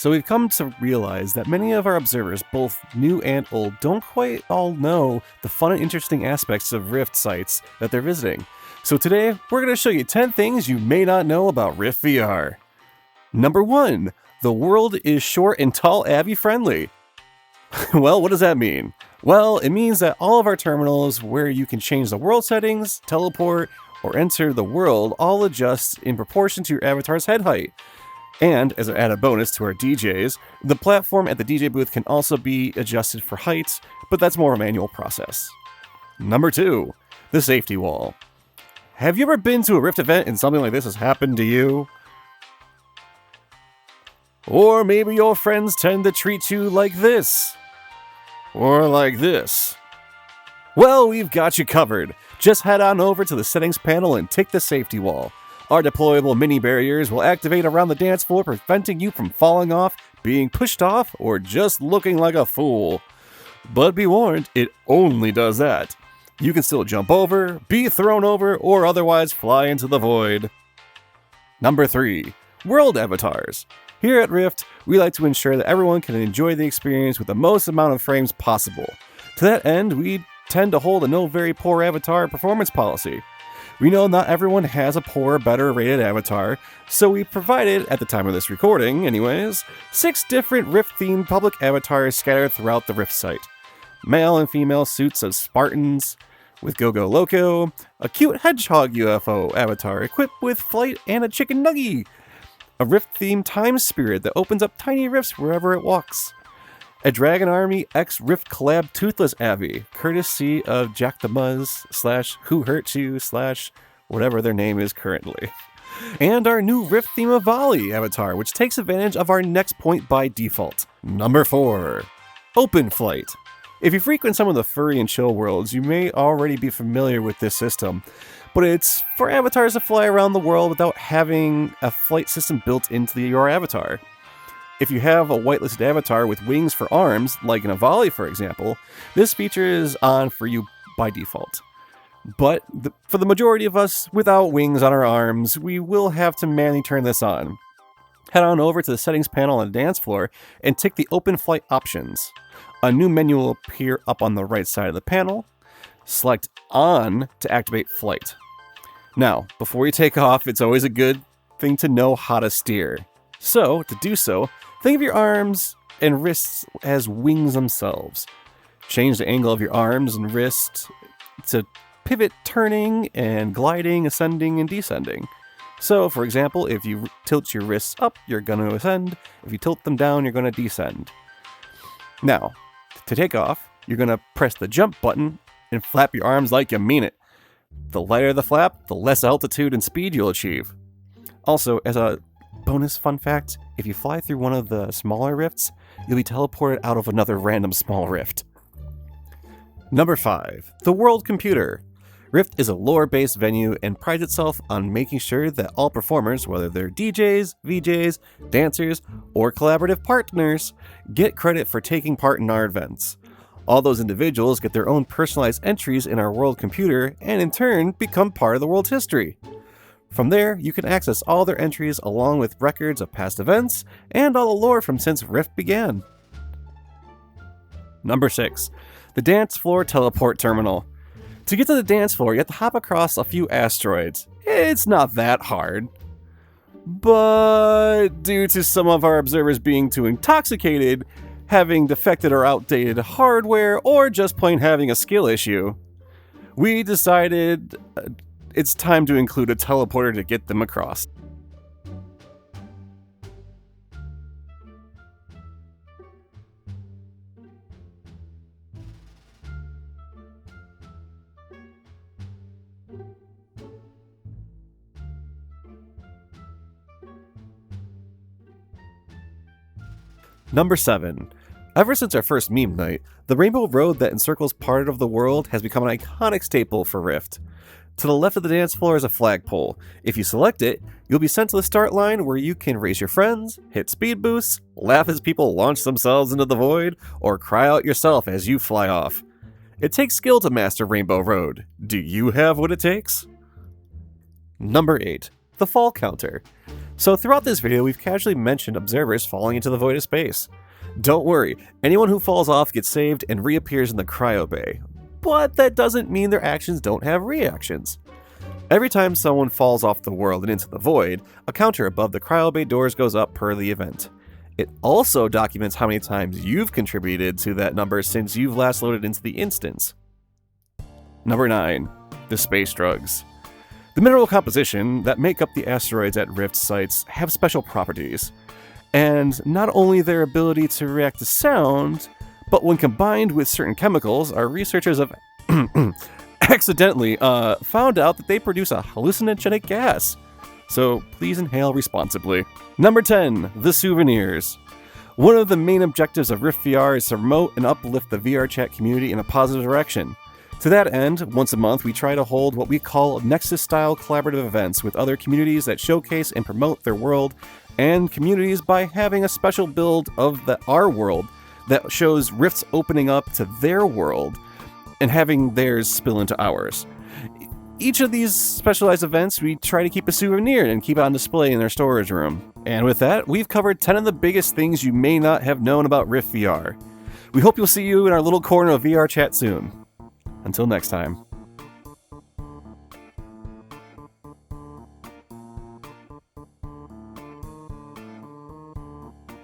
So we've come to realize that many of our observers, both new and old, don't quite all know the fun and interesting aspects of Rift sites that they're visiting. So today, we're going to show you 10 things you may not know about Rift VR. Number 1. The world is short and tall Abby friendly. Well, what does that mean? Well, it means that all of our terminals where you can change the world settings, teleport, or enter the world all adjust in proportion to your avatar's head height. And, as an added bonus to our DJs, the platform at the DJ booth can also be adjusted for height, but that's more of a manual process. Number 2. The safety wall. Have you ever been to a Rift event and something like this has happened to you? Or maybe your friends tend to treat you like this. Or like this. Well, we've got you covered. Just head on over to the settings panel and tick the safety wall. Our deployable mini barriers will activate around the dance floor, preventing you from falling off, being pushed off, or just looking like a fool. But be warned, it only does that. You can still jump over, be thrown over, or otherwise fly into the void. Number 3. World avatars. Here at Rift, we like to ensure that everyone can enjoy the experience with the most amount of frames possible. To that end, we tend to hold a no very poor avatar performance policy. We know not everyone has a poor, better rated avatar, so we provided, at the time of this recording anyways, 6 different Rift-themed public avatars scattered throughout the Rift site. Male and female suits of Spartans, with Go-Go Loco, a cute hedgehog UFO avatar equipped with flight and a chicken nugget, a Rift-themed time spirit that opens up tiny rifts wherever it walks, a Dragon Army X Rift collab Toothless Abby, courtesy of Jack the Muzz / Who Hurt You / whatever their name is currently. And our new Rift theme of Volley avatar, which takes advantage of our next point by default. Number 4. Open Flight. If you frequent some of the furry and chill worlds, you may already be familiar with this system, but it's for avatars to fly around the world without having a flight system built into your avatar. If you have a whitelisted avatar with wings for arms, like in a Volley for example, this feature is on for you by default. But for the majority of us without wings on our arms, we will have to manually turn this on. Head on over to the settings panel on the dance floor and tick the open flight options. A new menu will appear up on the right side of the panel. Select on to activate flight. Now, before you take off, it's always a good thing to know how to steer. So, to do so, think of your arms and wrists as wings themselves. Change the angle of your arms and wrists to pivot turning and gliding, ascending, and descending. So, for example, if you tilt your wrists up, you're going to ascend. If you tilt them down, you're going to descend. Now, to take off, you're going to press the jump button and flap your arms like you mean it. The lighter the flap, the less altitude and speed you'll achieve. Also, as a bonus fun fact, if you fly through one of the smaller rifts, you'll be teleported out of another random small rift. Number 5. The World Computer. Rift is a lore-based venue and prides itself on making sure that all performers, whether they're DJs, VJs, dancers, or collaborative partners, get credit for taking part in our events. All those individuals get their own personalized entries in our World Computer and in turn become part of the world's history. From there, you can access all their entries along with records of past events and all the lore from since Rift began. Number 6. The Dance Floor Teleport Terminal. To get to the dance floor, you have to hop across a few asteroids. It's not that hard. But due to some of our observers being too intoxicated, having defected or outdated hardware, or just plain having a skill issue, we decided it's time to include a teleporter to get them across. Number 7. Ever since our first meme night, the rainbow road that encircles part of the world has become an iconic staple for Rift. To the left of the dance floor is a flagpole. If you select it, you'll be sent to the start line where you can race your friends, hit speed boosts, laugh as people launch themselves into the void, or cry out yourself as you fly off. It takes skill to master Rainbow Road. Do you have what it takes? Number 8. The Fall Counter. So throughout this video, we've casually mentioned observers falling into the void of space. Don't worry, anyone who falls off gets saved and reappears in the cryo bay. But that doesn't mean their actions don't have reactions. Every time someone falls off the world and into the void, a counter above the cryo bay doors goes up per the event. It also documents how many times you've contributed to that number since you've last loaded into the instance. Number 9. The space drugs. The mineral composition that make up the asteroids at Rift sites have special properties. And not only their ability to react to sound, but when combined with certain chemicals, our researchers have accidentally found out that they produce a hallucinogenic gas. So please inhale responsibly. Number 10. The souvenirs. One of the main objectives of Rift VR is to promote and uplift the VR chat community in a positive direction. To that end, once a month we try to hold what we call Nexus-style collaborative events with other communities that showcase and promote their world and communities by having a special build of our world that shows Rifts opening up to their world and having theirs spill into ours. Each of these specialized events, we try to keep a souvenir and keep it on display in their storage room. And with that, we've covered 10 of the biggest things you may not have known about Rift VR. We hope you'll see you in our little corner of VR chat soon. Until next time.